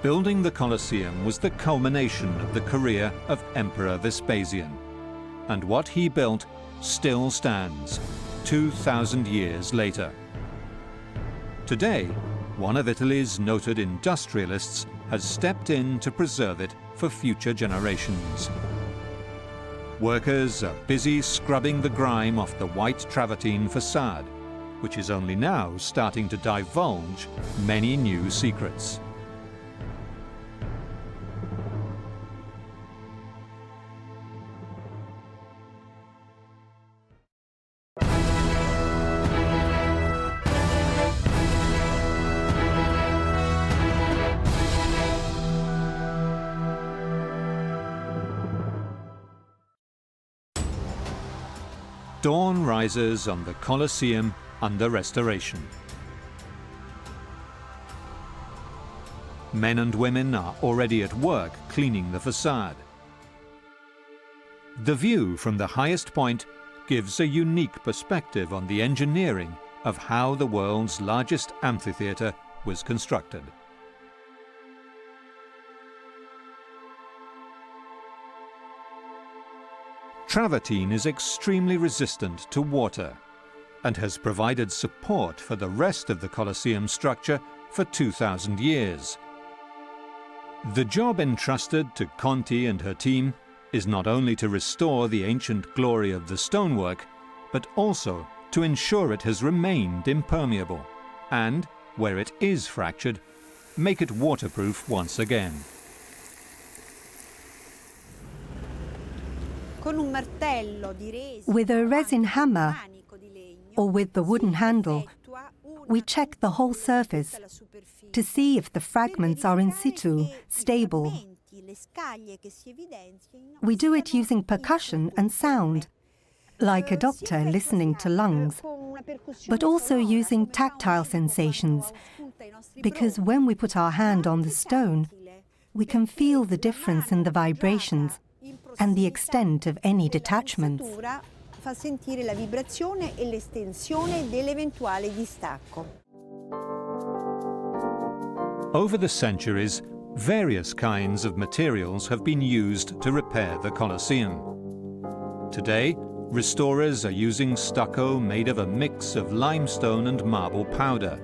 Building the Colosseum was the culmination of the career of Emperor Vespasian, and what he built still stands 2,000 years later. Today, one of Italy's noted industrialists has stepped in to preserve it for future generations. Workers are busy scrubbing the grime off the white travertine facade, which is only now starting to divulge many new secrets. Dawn rises on the Colosseum under restoration. Men and women are already at work cleaning the facade. The view from the highest point gives a unique perspective on the engineering of how the world's largest amphitheater was constructed. Travertine is extremely resistant to water and has provided support for the rest of the Colosseum structure for 2,000 years. The job entrusted to Conti and her team is not only to restore the ancient glory of the stonework, but also to ensure it has remained impermeable and, where it is fractured, make it waterproof once again. With a resin hammer or with the wooden handle, we check the whole surface to see if the fragments are in situ, stable. We do it using percussion and sound, like a doctor listening to lungs, but also using tactile sensations, because when we put our hand on the stone, we can feel the difference in the vibrations and the extent of any detachments. Over the centuries, various kinds of materials have been used to repair the Colosseum. Today, restorers are using stucco made of a mix of limestone and marble powder,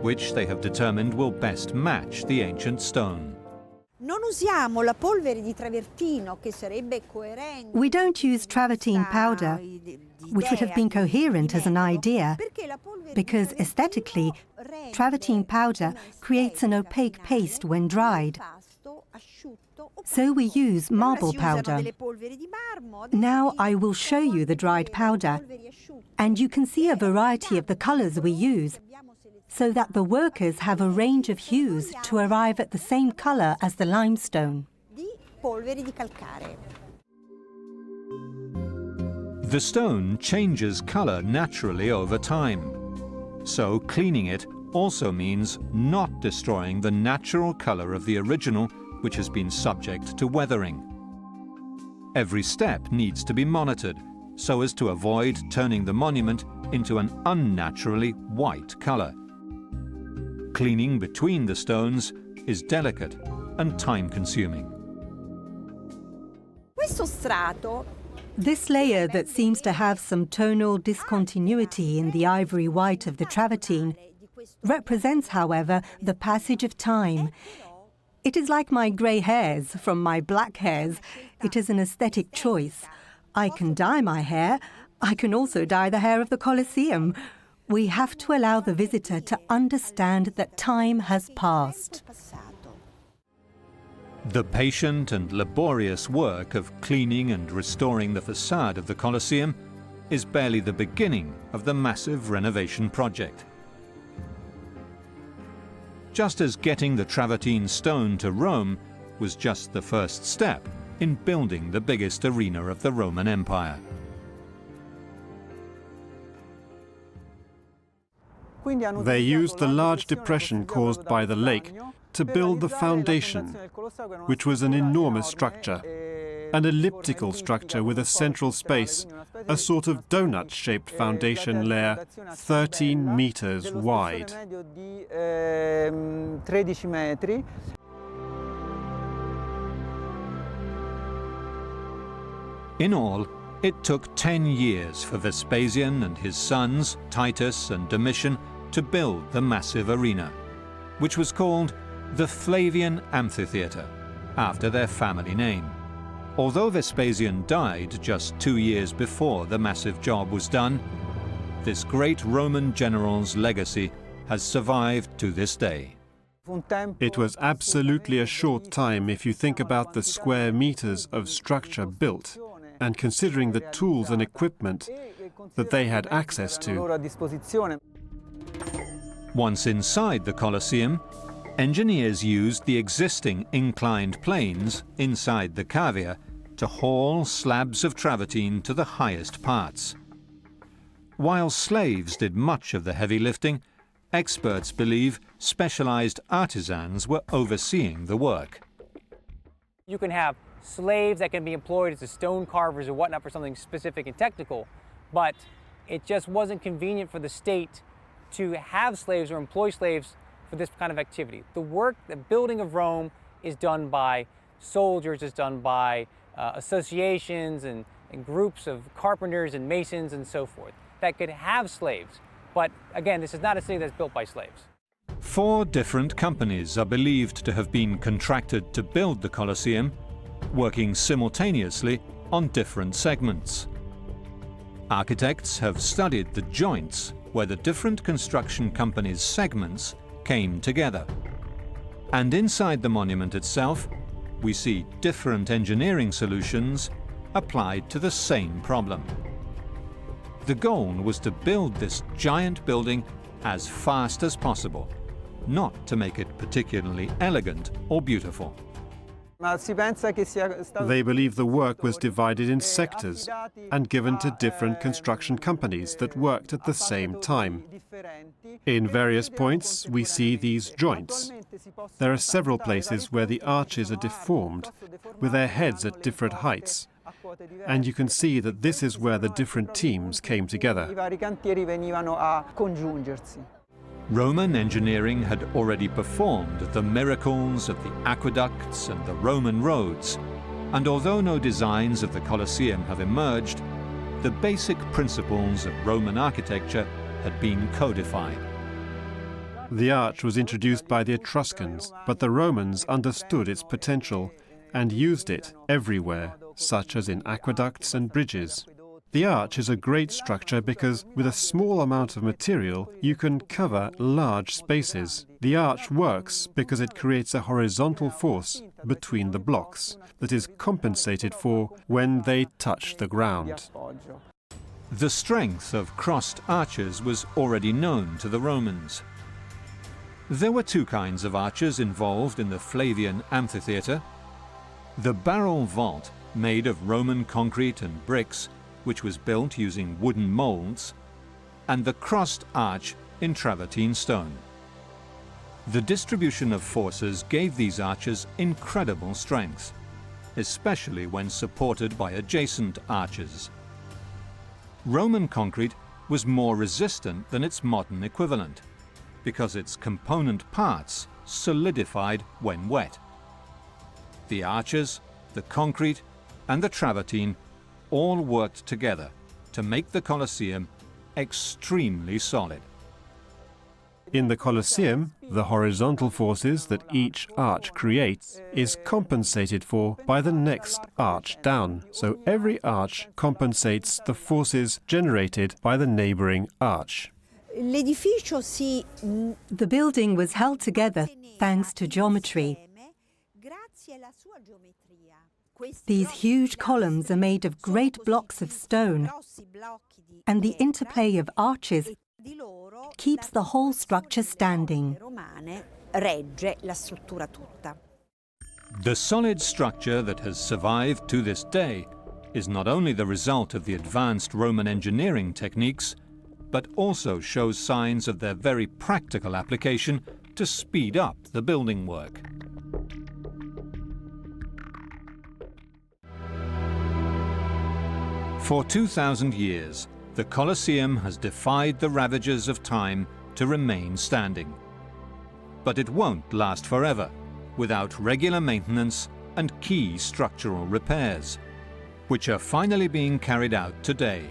which they have determined will best match the ancient stone. We don't use travertine powder, which would have been coherent as an idea, because aesthetically, travertine powder creates an opaque paste when dried. So we use marble powder. Now I will show you the dried powder, and you can see a variety of the colors we use, so that the workers have a range of hues to arrive at the same color as the limestone. The stone changes color naturally over time, so cleaning it also means not destroying the natural color of the original, which has been subject to weathering. Every step needs to be monitored so as to avoid turning the monument into an unnaturally white color. Cleaning between the stones is delicate and time-consuming. This layer that seems to have some tonal discontinuity in the ivory white of the travertine represents, however, the passage of time. It is like my grey hairs from my black hairs. It is an aesthetic choice. I can dye my hair. I can also dye the hair of the Colosseum. We have to allow the visitor to understand that time has passed. The patient and laborious work of cleaning and restoring the facade of the Colosseum is barely the beginning of the massive renovation project. Just as getting the travertine stone to Rome was just the first step in building the biggest arena of the Roman Empire. They used the large depression caused by the lake to build the foundation, which was an enormous structure, an elliptical structure with a central space, a sort of donut-shaped foundation layer 13 meters wide. In all, it took 10 years for Vespasian and his sons, Titus and Domitian, to build the massive arena, which was called the Flavian Amphitheater, after their family name. Although Vespasian died just 2 years before the massive job was done, this great Roman general's legacy has survived to this day. It was absolutely a short time if you think about the square meters of structure built, and considering the tools and equipment that they had access to. Once inside the Colosseum, engineers used the existing inclined planes inside the cavea to haul slabs of travertine to the highest parts. While slaves did much of the heavy lifting, experts believe specialized artisans were overseeing the work. You can have slaves that can be employed as stone carvers or whatnot for something specific and technical, but it just wasn't convenient for the state to have slaves or employ slaves for this kind of activity. The work, the building of Rome, is done by soldiers, is done by associations and groups of carpenters and masons and so forth that could have slaves. But again, this is not a city that's built by slaves. 4 different companies are believed to have been contracted to build the Colosseum, working simultaneously on different segments. Architects have studied the joints where the different construction companies' segments came together. And inside the monument itself, we see different engineering solutions applied to the same problem. The goal was to build this giant building as fast as possible, not to make it particularly elegant or beautiful. They believe the work was divided in sectors and given to different construction companies that worked at the same time. In various points, we see these joints. There are several places where the arches are deformed, with their heads at different heights. And you can see that this is where the different teams came together. Roman engineering had already performed the miracles of the aqueducts and the Roman roads, and although no designs of the Colosseum have emerged, the basic principles of Roman architecture had been codified. The arch was introduced by the Etruscans, but the Romans understood its potential and used it everywhere, such as in aqueducts and bridges. The arch is a great structure because with a small amount of material you can cover large spaces. The arch works because it creates a horizontal force between the blocks that is compensated for when they touch the ground. The strength of crossed arches was already known to the Romans. There were 2 kinds of arches involved in the Flavian Amphitheater: the barrel vault, made of Roman concrete and bricks, which was built using wooden molds, and the crossed arch in travertine stone. The distribution of forces gave these arches incredible strength, especially when supported by adjacent arches. Roman concrete was more resistant than its modern equivalent, because its component parts solidified when wet. The arches, the concrete, and the travertine all worked together to make the Colosseum extremely solid. In the Colosseum, the horizontal forces that each arch creates is compensated for by the next arch down. So every arch compensates the forces generated by the neighboring arch. The building was held together thanks to geometry. These huge columns are made of great blocks of stone, and the interplay of arches keeps the whole structure standing. The solid structure that has survived to this day is not only the result of the advanced Roman engineering techniques, but also shows signs of their very practical application to speed up the building work. For 2,000 years, the Colosseum has defied the ravages of time to remain standing. But it won't last forever without regular maintenance and key structural repairs, which are finally being carried out today,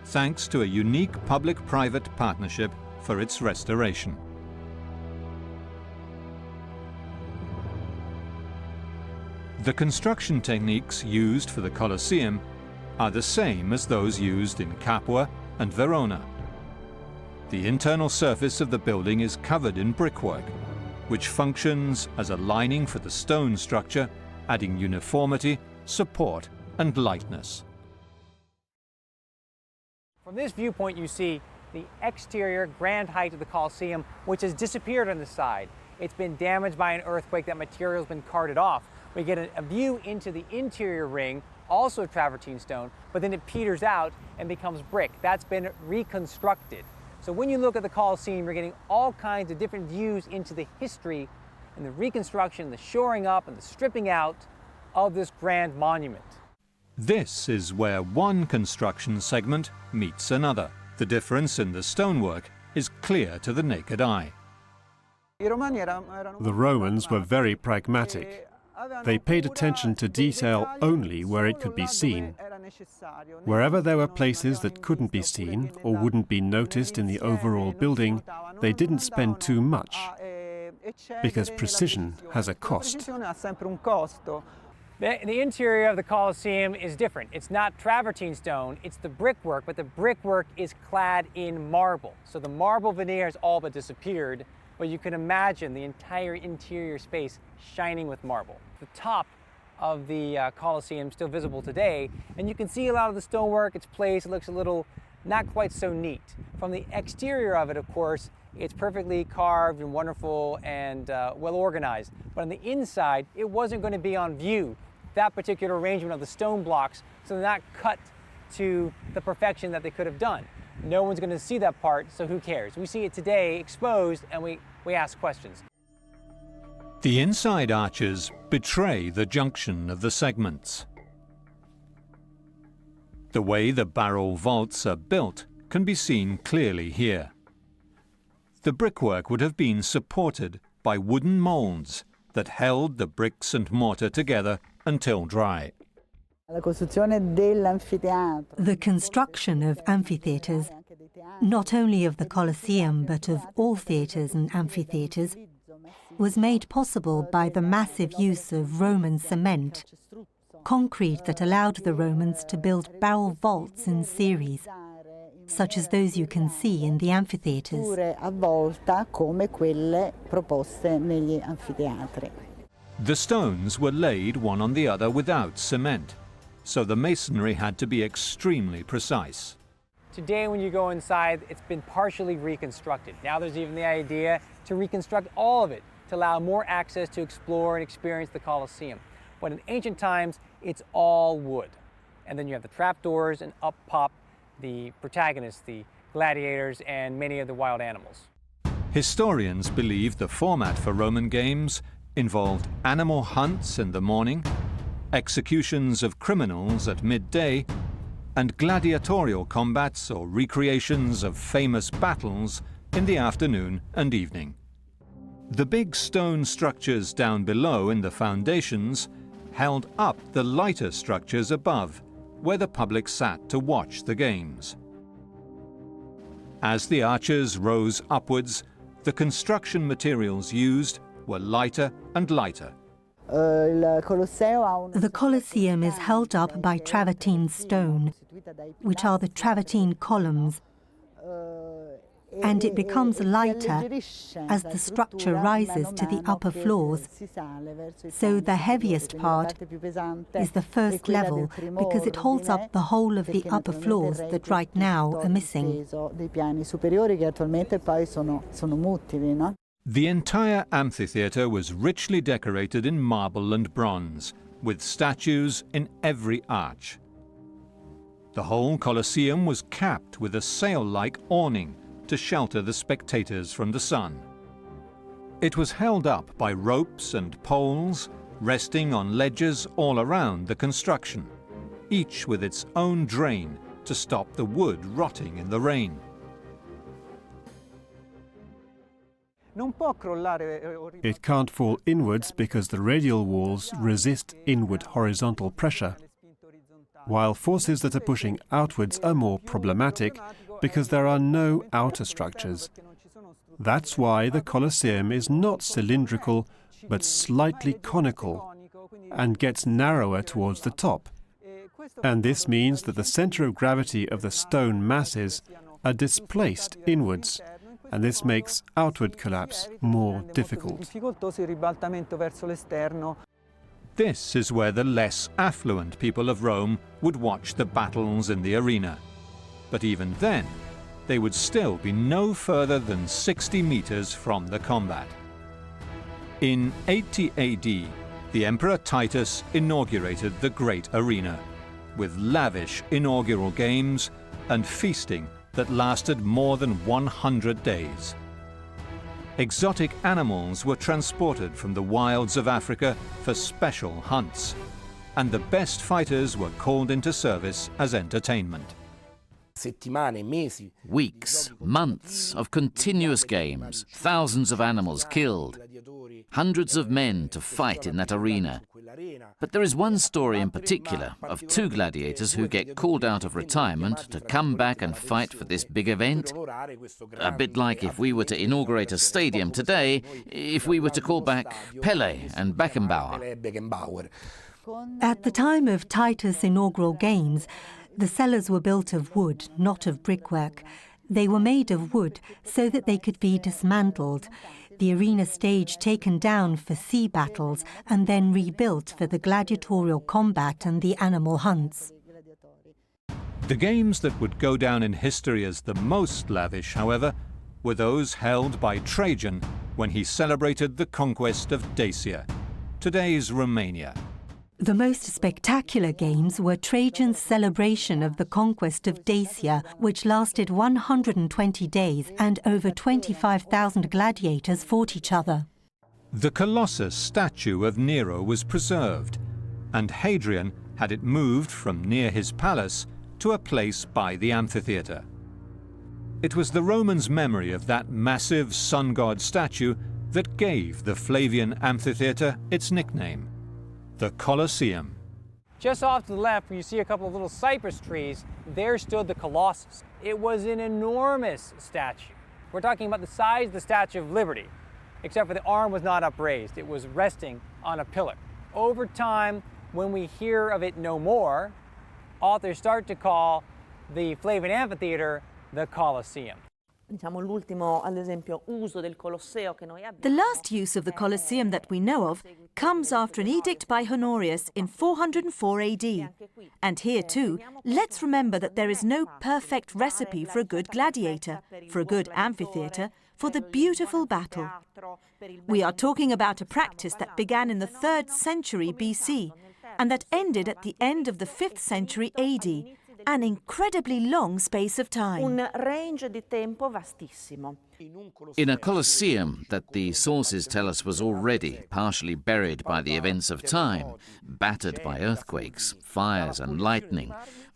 thanks to a unique public-private partnership for its restoration. The construction techniques used for the Colosseum are the same as those used in Capua and Verona. The internal surface of the building is covered in brickwork, which functions as a lining for the stone structure, adding uniformity, support, and lightness. From this viewpoint, you see the exterior grand height of the Colosseum, which has disappeared on the side. It's been damaged by an earthquake. That material has been carted off. We get a view into the interior ring, also travertine stone, but then it peters out and becomes brick. That's been reconstructed. So when you look at the Colosseum, you're getting all kinds of different views into the history and the reconstruction, the shoring up and the stripping out of this grand monument. This is where one construction segment meets another. The difference in the stonework is clear to the naked eye. The Romans were very pragmatic. They paid attention to detail only where it could be seen. Wherever there were places that couldn't be seen or wouldn't be noticed in the overall building, they didn't spend too much, because precision has a cost. The interior of the Colosseum is different. It's not travertine stone, it's the brickwork, but the brickwork is clad in marble. So the marble veneer has all but disappeared, but you can imagine the entire interior space shining with marble. The top of the Colosseum still visible today, and you can see a lot of the stonework, its place, it looks a little not quite so neat. From the exterior of it, of course, it's perfectly carved and wonderful and well organized. But on the inside, it wasn't going to be on view. That particular arrangement of the stone blocks, so they're not cut to the perfection that they could have done. No one's going to see that part, so who cares? We see it today exposed, and we ask questions. The inside arches betray the junction of the segments. The way the barrel vaults are built can be seen clearly here. The brickwork would have been supported by wooden molds that held the bricks and mortar together until dry. The construction of amphitheaters, not only of the Colosseum but of all theaters and amphitheaters, was made possible by the massive use of Roman cement, concrete that allowed the Romans to build barrel vaults in series, such as those you can see in the amphitheaters. The stones were laid one on the other without cement, so the masonry had to be extremely precise. Today when you go inside, it's been partially reconstructed. Now there's even the idea to reconstruct all of it, to allow more access to explore and experience the Colosseum. But in ancient times, it's all wood. And then you have the trapdoors, and up pop the protagonists, the gladiators, and many of the wild animals. Historians believe the format for Roman games involved animal hunts in the morning, executions of criminals at midday, and gladiatorial combats or recreations of famous battles in the afternoon and evening. The big stone structures down below in the foundations held up the lighter structures above, where the public sat to watch the games. As the arches rose upwards, the construction materials used were lighter and lighter. The Colosseum is held up by travertine stone, which are the travertine columns, and it becomes lighter as the structure rises to the upper floors. So the heaviest part is the first level, because it holds up the whole of the upper floors that right now are missing. The entire amphitheater was richly decorated in marble and bronze, with statues in every arch. The whole Colosseum was capped with a sail-like awning to shelter the spectators from the sun. It was held up by ropes and poles, resting on ledges all around the construction, each with its own drain to stop the wood rotting in the rain. It can't fall inwards because the radial walls resist inward horizontal pressure. while forces that are pushing outwards are more problematic because there are no outer structures. That's why the Colosseum is not cylindrical, but slightly conical, and gets narrower towards the top. And this means that the center of gravity of the stone masses are displaced inwards, and this makes outward collapse more difficult. This is where the less affluent people of Rome would watch the battles in the arena. But even then, they would still be no further than 60 meters from the combat. In 80 AD, the Emperor Titus inaugurated the great arena, with lavish inaugural games and feasting that lasted more than 100 days. Exotic animals were transported from the wilds of Africa for special hunts, and the best fighters were called into service as entertainment. Weeks, months of continuous games, thousands of animals killed, hundreds of men to fight in that arena. But there is one story in particular of two gladiators who get called out of retirement to come back and fight for this big event. A bit like if we were to inaugurate a stadium today, if we were to call back Pelé and Beckenbauer. At the time of Titus' inaugural games, the cellars were built of wood, not of brickwork. They were made of wood so that they could be dismantled. The arena stage taken down for sea battles and then rebuilt for the gladiatorial combat and the animal hunts. The games that would go down in history as the most lavish, however, were those held by Trajan when he celebrated the conquest of Dacia, today's Romania. The most spectacular games were Trajan's celebration of the conquest of Dacia, which lasted 120 days and over 25,000 gladiators fought each other. The Colossus statue of Nero was preserved, and Hadrian had it moved from near his palace to a place by the amphitheater. It was the Romans' memory of that massive sun god statue that gave the Flavian amphitheater its nickname, the Colosseum. Just off to the left, where you see a couple of little cypress trees, there stood the Colossus. It was an enormous statue. We're talking about the size of the Statue of Liberty, except for the arm was not upraised. It was resting on a pillar. Over time, when we hear of it no more, authors start to call the Flavian amphitheater the Colosseum. The last use of the Colosseum that we know of comes after an edict by Honorius in 404 AD. And here too, let's remember that there is no perfect recipe for a good gladiator, for a good amphitheater, for the beautiful battle. We are talking about a practice that began in the 3rd century BC and that ended at the end of the 5th century AD. An incredibly long space of time. In a Colosseum that the sources tell us was already partially buried by the events of time, battered by earthquakes, fires and lightning,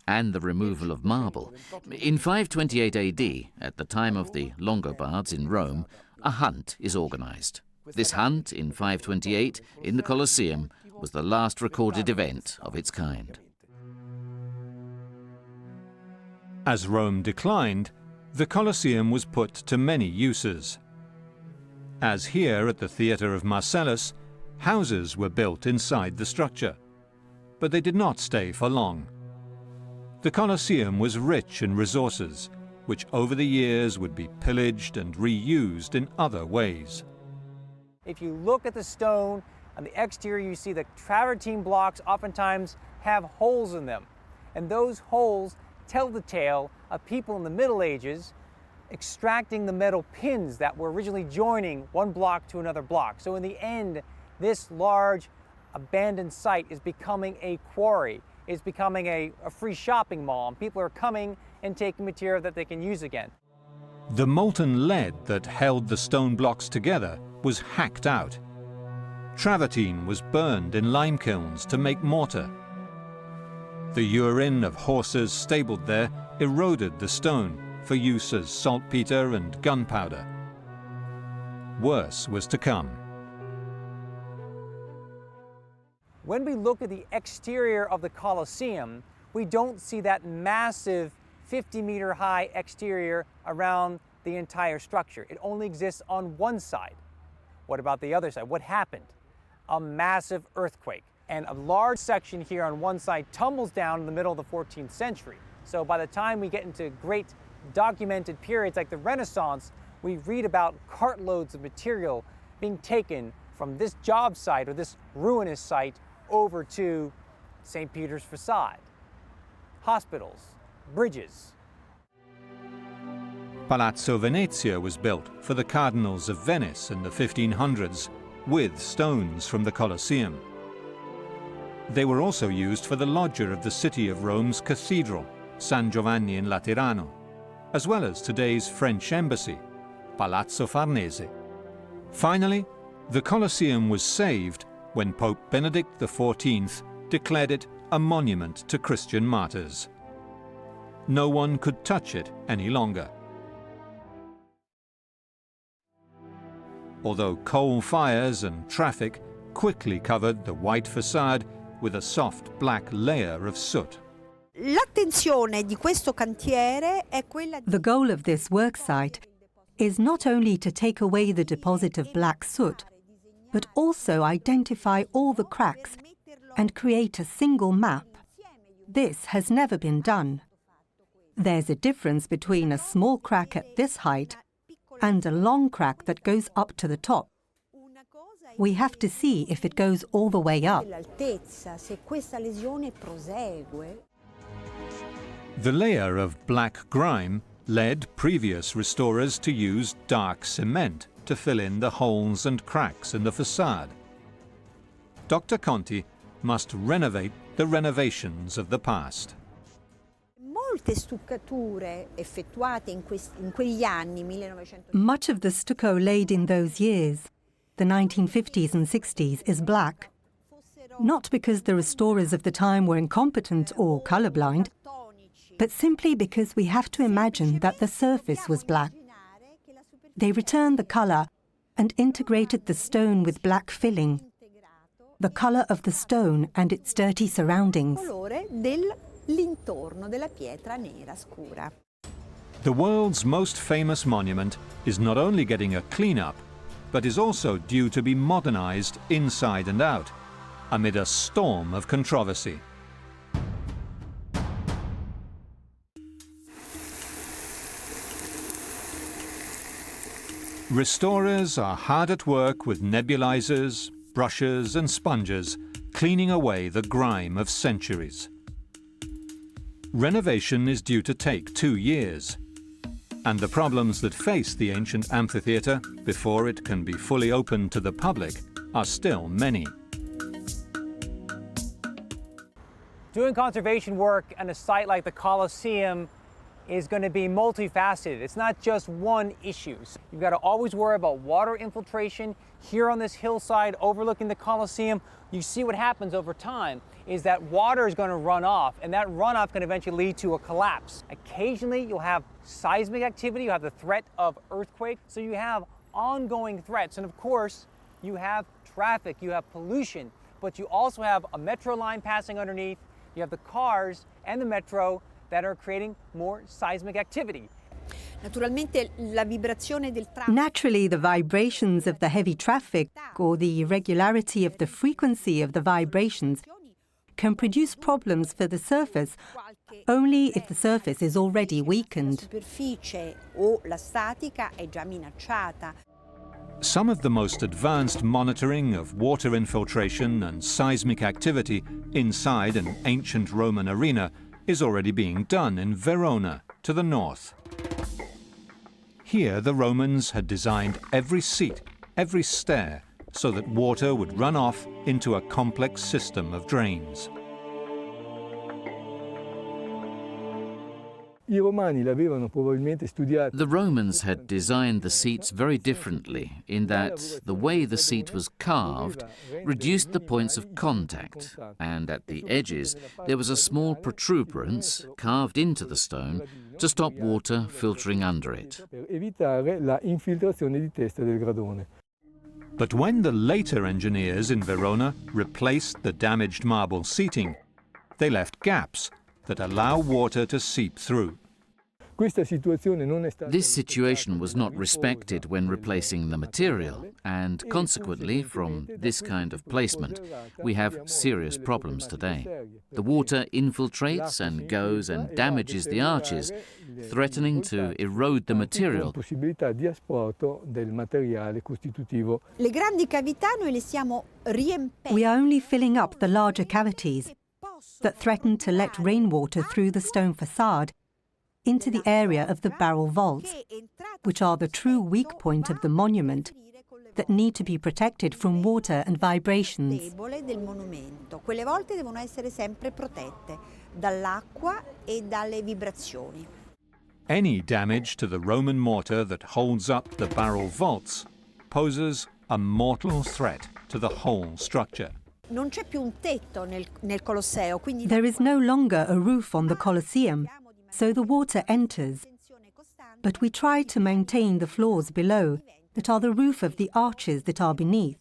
and the removal of marble. In 528 AD, at the time of the Longobards in Rome, a hunt is organized. This hunt in 528 in the Colosseum was the last recorded event of its kind. As Rome declined, the Colosseum was put to many uses. As here at the theatre of Marcellus, houses were built inside the structure, but they did not stay for long. The Colosseum was rich in resources, which over the years would be pillaged and reused in other ways. If you look at the stone on the exterior, you see the travertine blocks oftentimes have holes in them, and those holes tell the tale of people in the Middle Ages extracting the metal pins that were originally joining one block to another block. So in the end, this large abandoned site is becoming a quarry. It's becoming a free shopping mall, and people are coming and taking material that they can use again. The molten lead that held the stone blocks together was hacked out. Travertine was burned in lime kilns to make mortar. The urine of horses stabled there eroded the stone for use as saltpeter and gunpowder. Worse was to come. When we look at the exterior of the Colosseum, we don't see that massive 50-meter high exterior around the entire structure. It only exists on one side. What about the other side? What happened? A massive earthquake, and a large section here on one side tumbles down in the middle of the 14th century. So by the time we get into great documented periods like the Renaissance, we read about cartloads of material being taken from this job site or this ruinous site over to St. Peter's facade, hospitals, bridges. Palazzo Venezia was built for the cardinals of Venice in the 1500s with stones from the Colosseum. They were also used for the loggia of the city of Rome's cathedral, San Giovanni in Laterano, as well as today's French embassy, Palazzo Farnese. Finally, the Colosseum was saved when Pope Benedict XIV declared it a monument to Christian martyrs. No one could touch it any longer. Although coal fires and traffic quickly covered the white facade with a soft black layer of soot. The goal of this worksite is not only to take away the deposit of black soot, but also identify all the cracks and create a single map. This has never been done. There's a difference between a small crack at this height and a long crack that goes up to the top. We have to see if it goes all the way up. The layer of black grime led previous restorers to use dark cement to fill in the holes and cracks in the facade. Dr. Conti must renovate the renovations of the past. Much of the stucco laid in those years, the 1950s and 60s, is black. Not because the restorers of the time were incompetent or colorblind, but simply because we have to imagine that the surface was black. They returned the color and integrated the stone with black filling, the color of the stone and its dirty surroundings. The world's most famous monument is not only getting a clean-up, but is also due to be modernized inside and out, amid a storm of controversy. Restorers are hard at work with nebulizers, brushes and sponges, cleaning away the grime of centuries. Renovation is due to take 2 years, and the problems that face the ancient amphitheater before it can be fully opened to the public are still many. Doing conservation work on a site like the Coliseum is going to be multifaceted. It's not just one issue. You've got to always worry about water infiltration. Here on this hillside overlooking the Coliseum, you see what happens over time is that water is going to run off, and that runoff can eventually lead to a collapse. Occasionally you'll have seismic activity, you have the threat of earthquake, so you have ongoing threats. And of course, you have traffic, you have pollution, but you also have a metro line passing underneath, you have the cars and the metro that are creating more seismic activity. Naturally, the vibrations of the heavy traffic or the irregularity of the frequency of the vibrations can produce problems for the surface only if the surface is already weakened. Some of the most advanced monitoring of water infiltration and seismic activity inside an ancient Roman arena is already being done in Verona, to the north. Here, the Romans had designed every seat, every stair, so that water would run off into a complex system of drains. The Romans had designed the seats very differently in that the way the seat was carved reduced the points of contact, and at the edges there was a small protuberance carved into the stone to stop water filtering under it. But when the later engineers in Verona replaced the damaged marble seating, they left gaps that allow water to seep through. This situation was not respected when replacing the material, and consequently, from this kind of placement, we have serious problems today. The water infiltrates and goes and damages the arches, threatening to erode the material. We are only filling up the larger cavities that threaten to let rainwater through the stone facade into the area of the barrel vaults, which are the true weak point of the monument that need to be protected from water and vibrations. Any damage to the Roman mortar that holds up the barrel vaults poses a mortal threat to the whole structure. There is no longer a roof on the Colosseum, so the water enters, but we try to maintain the floors below that are the roof of the arches that are beneath.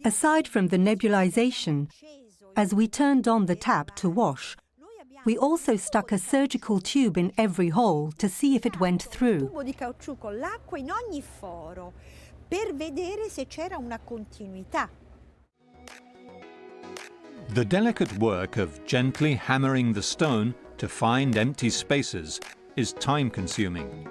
Aside from the nebulization, as we turned on the tap to wash, we also stuck a surgical tube in every hole to see if it went through. The delicate work of gently hammering the stone to find empty spaces is time-consuming.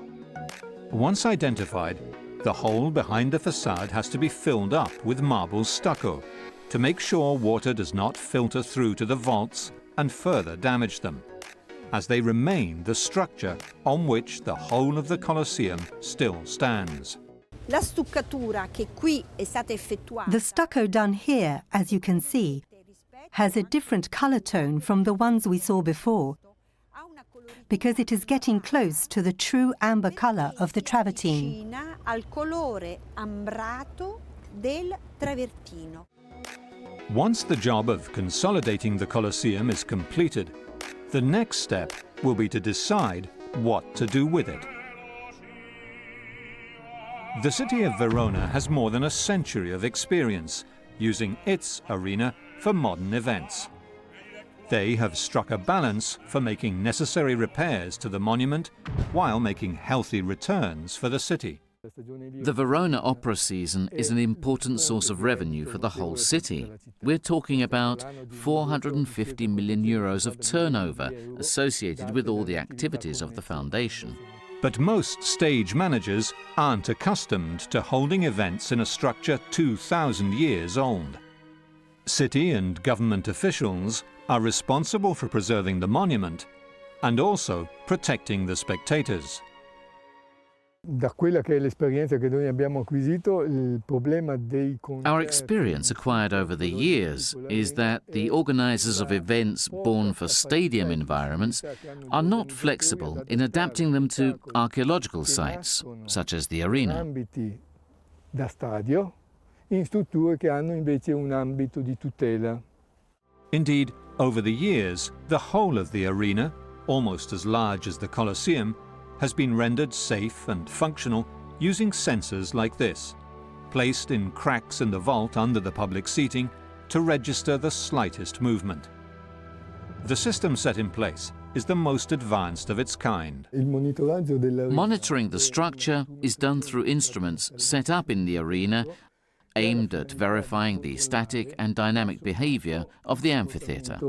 Once identified, the hole behind the facade has to be filled up with marble stucco to make sure water does not filter through to the vaults and further damage them, as they remain the structure on which the whole of the Colosseum still stands. The stucco done here, as you can see, has a different color tone from the ones we saw before, because it is getting close to the true amber color of the travertine. Once the job of consolidating the Colosseum is completed, the next step will be to decide what to do with it. The city of Verona has more than a century of experience using its arena for modern events. They have struck a balance for making necessary repairs to the monument while making healthy returns for the city. The Verona opera season is an important source of revenue for the whole city. We're talking about 450 million euros of turnover associated with all the activities of the foundation. But most stage managers aren't accustomed to holding events in a structure 2,000 years old. City and government officials are responsible for preserving the monument and also protecting the spectators. Our experience acquired over the years is that the organizers of events born for stadium environments are not flexible in adapting them to archaeological sites, such as the arena. Indeed, over the years, the whole of the arena, almost as large as the Colosseum, has been rendered safe and functional using sensors like this, placed in cracks in the vault under the public seating to register the slightest movement. The system set in place is the most advanced of its kind. Monitoring the structure is done through instruments set up in the arena aimed at verifying the static and dynamic behavior of the amphitheater.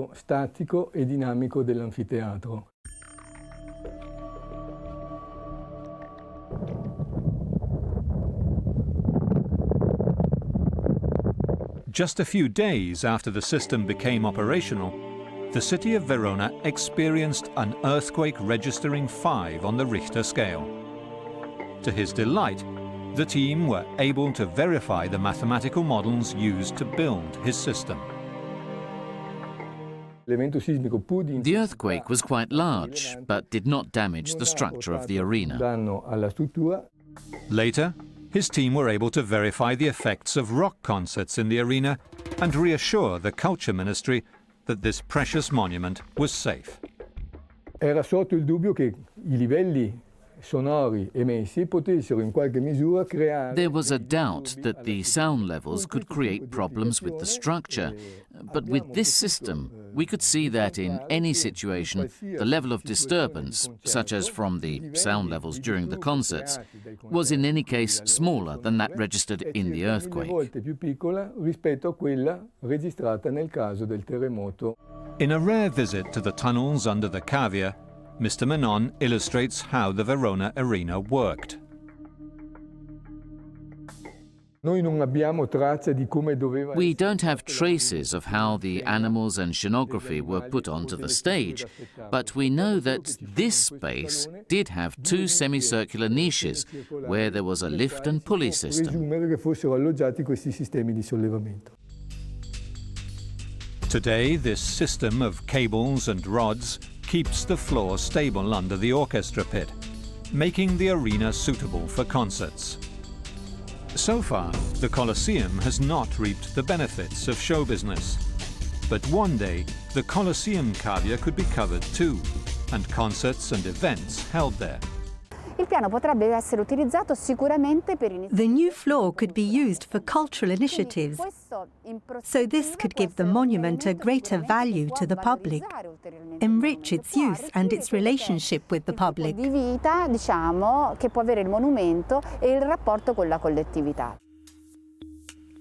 Just a few days after the system became operational, the city of Verona experienced an earthquake registering 5 on the Richter scale. To his delight, the team were able to verify the mathematical models used to build his system. The earthquake was quite large, but did not damage the structure of the arena. Later, his team were able to verify the effects of rock concerts in the arena and reassure the Culture Ministry that this precious monument was safe. Era sotto il dubbio che I livelli sonori emessi potessero in qualche misura creare. There was a doubt that the sound levels could create problems with the structure, but with this system, We could see that in any situation, the level of disturbance, such as from the sound levels during the concerts, was in any case smaller than that registered in the earthquake. In a rare visit to the tunnels under the cavea, Mr. Menon illustrates how the Verona arena worked. We don't have traces of how the animals and scenography were put onto the stage, but we know that this space did have two semicircular niches where there was a lift and pulley system. Today, this system of cables and rods keeps the floor stable under the orchestra pit, making the arena suitable for concerts. So far, the Colosseum has not reaped the benefits of show business. But one day, the Colosseum cavea could be covered too, and concerts and events held there. The new floor could be used for cultural initiatives, so this could give the monument a greater value to the public, enrich its use and its relationship with the public.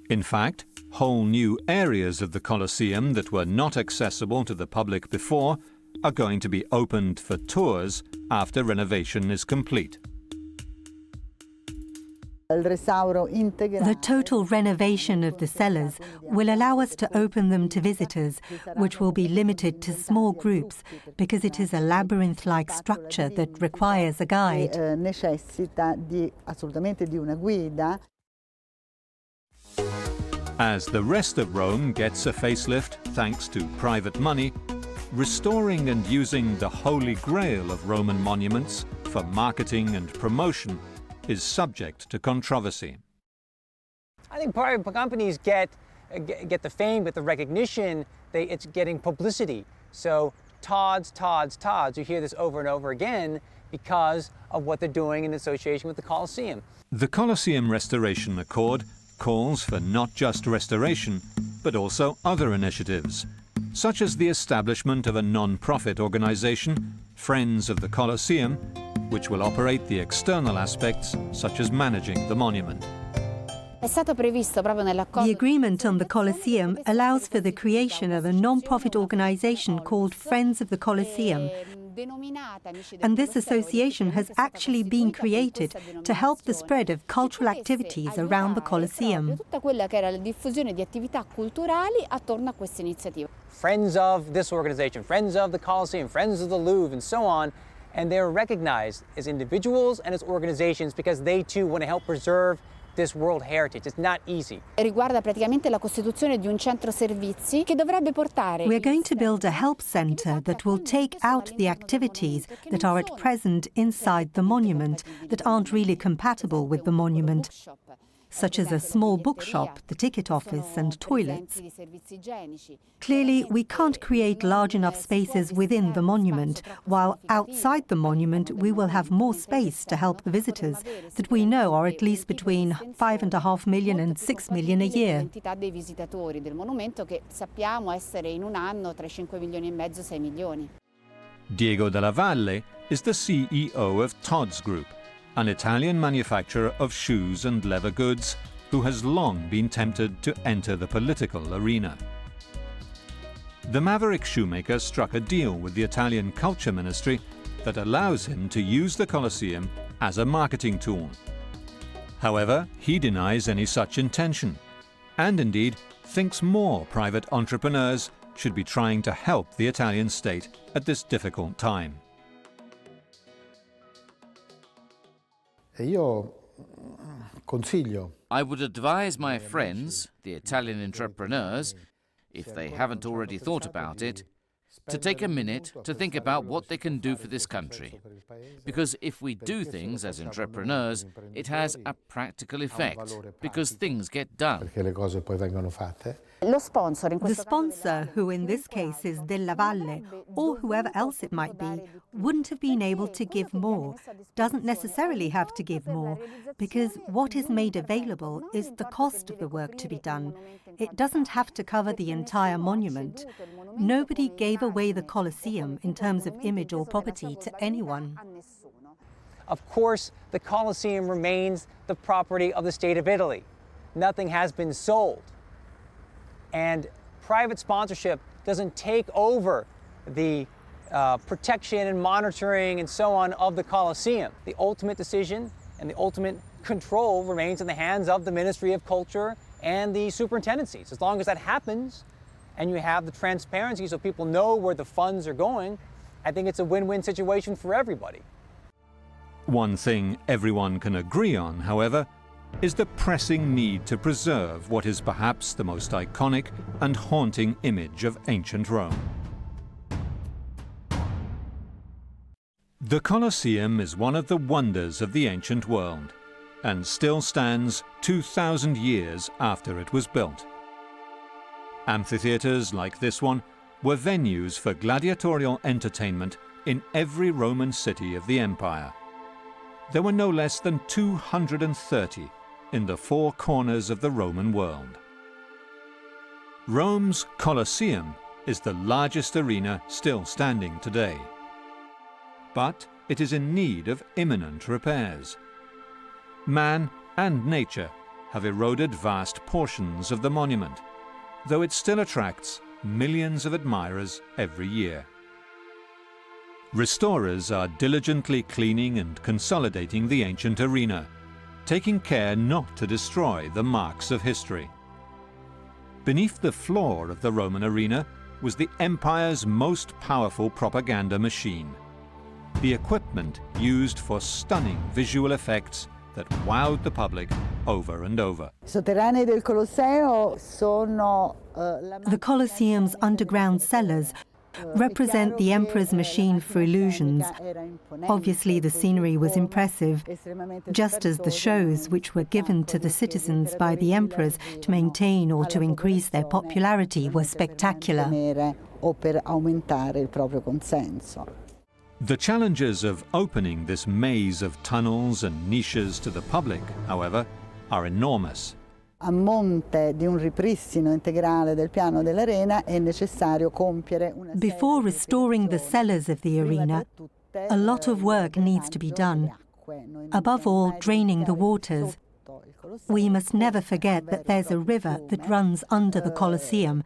In fact, whole new areas of the Colosseum that were not accessible to the public before are going to be opened for tours after renovation is complete. The total renovation of the cellars will allow us to open them to visitors, which will be limited to small groups because it is a labyrinth-like structure that requires a guide. As the rest of Rome gets a facelift thanks to private money, restoring and using the holy grail of Roman monuments for marketing and promotion is subject to controversy. I think private companies get the fame, get the recognition, it's getting publicity. So Todd's, you hear this over and over again because of what they're doing in association with the Colosseum. The Colosseum Restoration Accord calls for not just restoration, but also other initiatives, such as the establishment of a non-profit organization, Friends of the Colosseum, which will operate the external aspects, such as managing the monument. The agreement on the Colosseum allows for the creation of a non-profit organization called Friends of the Colosseum. And this association has actually been created to help the spread of cultural activities around the Colosseum. Friends of this organization, Friends of the Coliseum, Friends of the Louvre, and so on, and they're recognized as individuals and as organizations because they too want to help preserve this world heritage. It's not easy. We are going to build a help center that will take out the activities that are at present inside the monument that aren't really compatible with the monument, such as a small bookshop, the ticket office and toilets. Clearly, we can't create large enough spaces within the monument, while outside the monument we will have more space to help the visitors that we know are at least between 5.5 million and 6 million a year. Diego Della Valle is the CEO of Todd's Group, an Italian manufacturer of shoes and leather goods who has long been tempted to enter the political arena. The maverick shoemaker struck a deal with the Italian Culture Ministry that allows him to use the Colosseum as a marketing tool. However, he denies any such intention, and indeed thinks more private entrepreneurs should be trying to help the Italian state at this difficult time. I would advise my friends, the Italian entrepreneurs, if they haven't already thought about it, to take a minute to think about what they can do for this country. Because if we do things as entrepreneurs, it has a practical effect, because things get done. The sponsor, who in this case is Della Valle, or whoever else it might be, wouldn't have been able to give more, doesn't necessarily have to give more, because what is made available is the cost of the work to be done. It doesn't have to cover the entire monument. Nobody gave away the Colosseum in terms of image or property to anyone. Of course, the Colosseum remains the property of the state of Italy. Nothing has been sold. And private sponsorship doesn't take over the protection and monitoring and so on of the Colosseum. The ultimate decision and the ultimate control remains in the hands of the Ministry of Culture and the superintendencies. As long as that happens and you have the transparency so people know where the funds are going, I think it's a win-win situation for everybody. One thing everyone can agree on, however, is the pressing need to preserve what is perhaps the most iconic and haunting image of ancient Rome. The Colosseum is one of the wonders of the ancient world, and still stands 2,000 years after it was built. Amphitheaters like this one were venues for gladiatorial entertainment in every Roman city of the empire. There were no less than 230 in the four corners of the Roman world. Rome's Colosseum is the largest arena still standing today. But it is in need of imminent repairs. Man and nature have eroded vast portions of the monument, though it still attracts millions of admirers every year. Restorers are diligently cleaning and consolidating the ancient arena, taking care not to destroy the marks of history. Beneath the floor of the Roman arena was the empire's most powerful propaganda machine, the equipment used for stunning visual effects that wowed the public over and over. The Colosseum's underground cellars represent the emperor's machine for illusions. Obviously, the scenery was impressive, just as the shows which were given to the citizens by the emperors to maintain or to increase their popularity were spectacular. The challenges of opening this maze of tunnels and niches to the public, however, are enormous. Before restoring the cellars of the arena, a lot of work needs to be done. Above all, draining the waters. We must never forget that there's a river that runs under the Colosseum,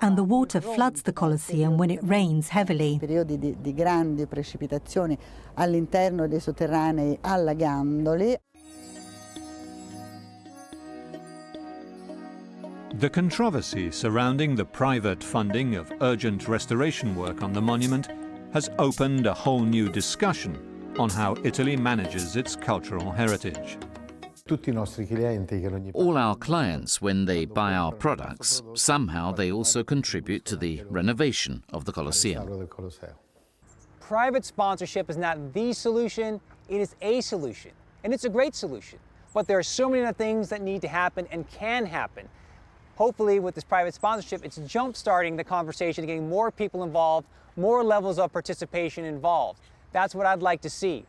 and the water floods the Colosseum when it rains heavily. The controversy surrounding the private funding of urgent restoration work on the monument has opened a whole new discussion on how Italy manages its cultural heritage. All our clients, when they buy our products, somehow they also contribute to the renovation of the Colosseum. Private sponsorship is not the solution, it is a solution. And it's a great solution. But there are so many other things that need to happen and can happen. Hopefully, with this private sponsorship, it's jump-starting the conversation, getting more people involved, more levels of participation involved. That's what I'd like to see.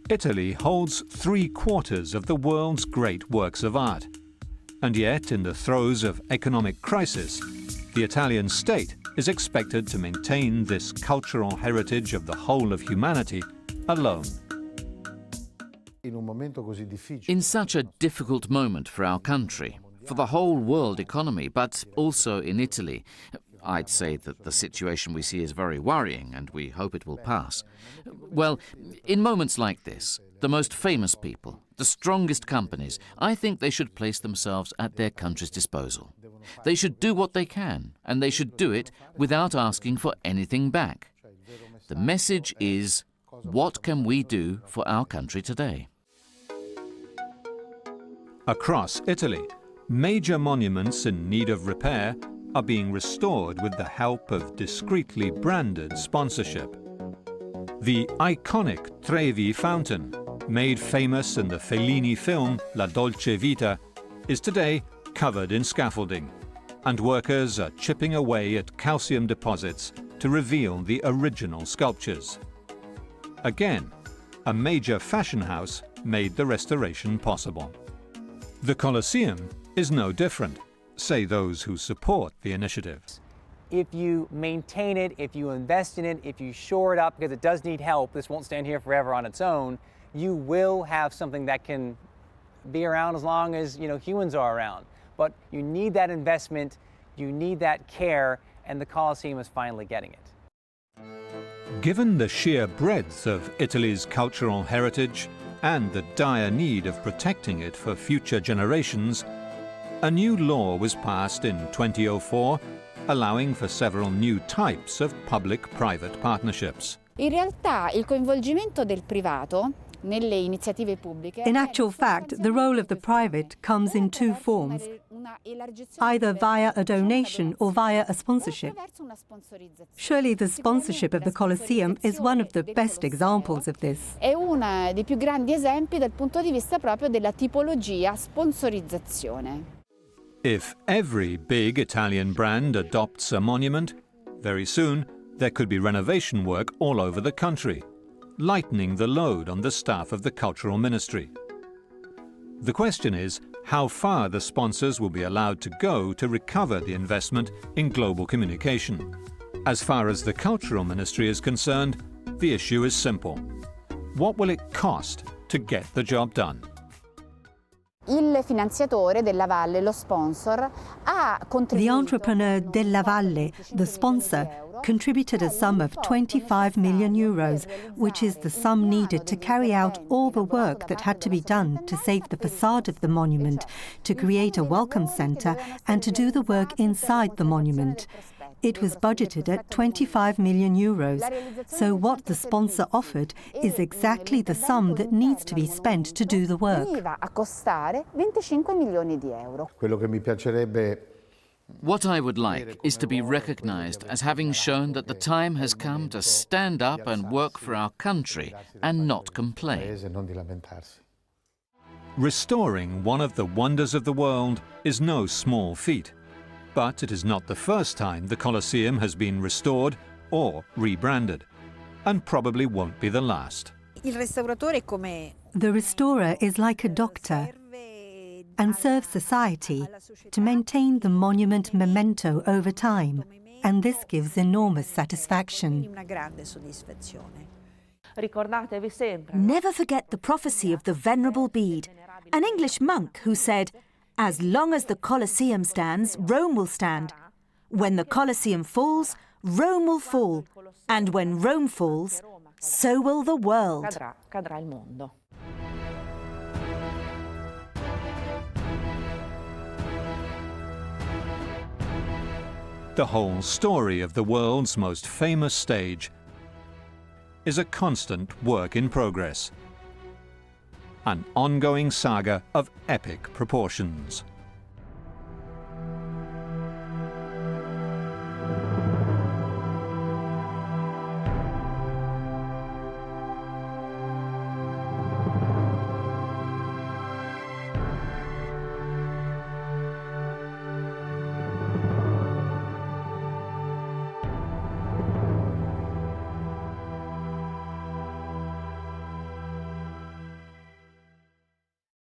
Italy holds 3/4 of the world's great works of art. And yet, in the throes of economic crisis, the Italian state is expected to maintain this cultural heritage of the whole of humanity alone. In such a difficult moment for our country, for the whole world economy, but also in Italy, I'd say that the situation we see is very worrying, and we hope it will pass. Well, in moments like this, the most famous people, the strongest companies, I think they should place themselves at their country's disposal. They should do what they can, and they should do it without asking for anything back. The message is, what can we do for our country today? Across Italy, major monuments in need of repair are being restored with the help of discreetly branded sponsorship. The iconic Trevi fountain, made famous in the Fellini film La Dolce Vita, is today covered in scaffolding, and workers are chipping away at calcium deposits to reveal the original sculptures. Again, a major fashion house made the restoration possible. The Colosseum is no different, say those who support the initiative. If you maintain it, if you invest in it, if you shore it up, because it does need help, this won't stand here forever on its own, you will have something that can be around as long as, humans are around. But you need that investment, you need that care, and the Colosseum is finally getting it. Given the sheer breadth of Italy's cultural heritage and the dire need of protecting it for future generations, a new law was passed in 2004 allowing for several new types of public-private partnerships. In realtà il coinvolgimento del privato nelle iniziative pubbliche. In actual fact, the role of the private comes in two forms, either via a donation or via a sponsorship. Surely the sponsorship of the Colosseum is one of the best examples of this. È uno dei più grandi esempi dal punto di vista proprio della tipologia sponsorizzazione. If every big Italian brand adopts a monument, very soon there could be renovation work all over the country, lightening the load on the staff of the Cultural Ministry. The question is how far the sponsors will be allowed to go to recover the investment in global communication. As far as the Cultural Ministry is concerned, the issue is simple. What will it cost to get the job done? Il finanziatore della Valle, lo sponsor, ha contribuito. The entrepreneur della Valle, the sponsor, contributed a sum of 25 million euros, which is the sum needed to carry out all the work that had to be done to save the facade of the monument, to create a welcome centre and to do the work inside the monument. It was budgeted at 25 million euros, so what the sponsor offered is exactly the sum that needs to be spent to do the work. A costare 25 milioni di euro. Quello che mi piacerebbe. What I would like is to be recognized as having shown that the time has come to stand up and work for our country and not complain. Restoring one of the wonders of the world is no small feat. But it is not the first time the Colosseum has been restored or rebranded, and probably won't be the last. The restorer is like a doctor and serves society to maintain the monument memento over time, and this gives enormous satisfaction. Never forget the prophecy of the Venerable Bede, an English monk who said, "As long as the Colosseum stands, Rome will stand. When the Colosseum falls, Rome will fall. And when Rome falls, so will the world." The whole story of the world's most famous stage is a constant work in progress, an ongoing saga of epic proportions.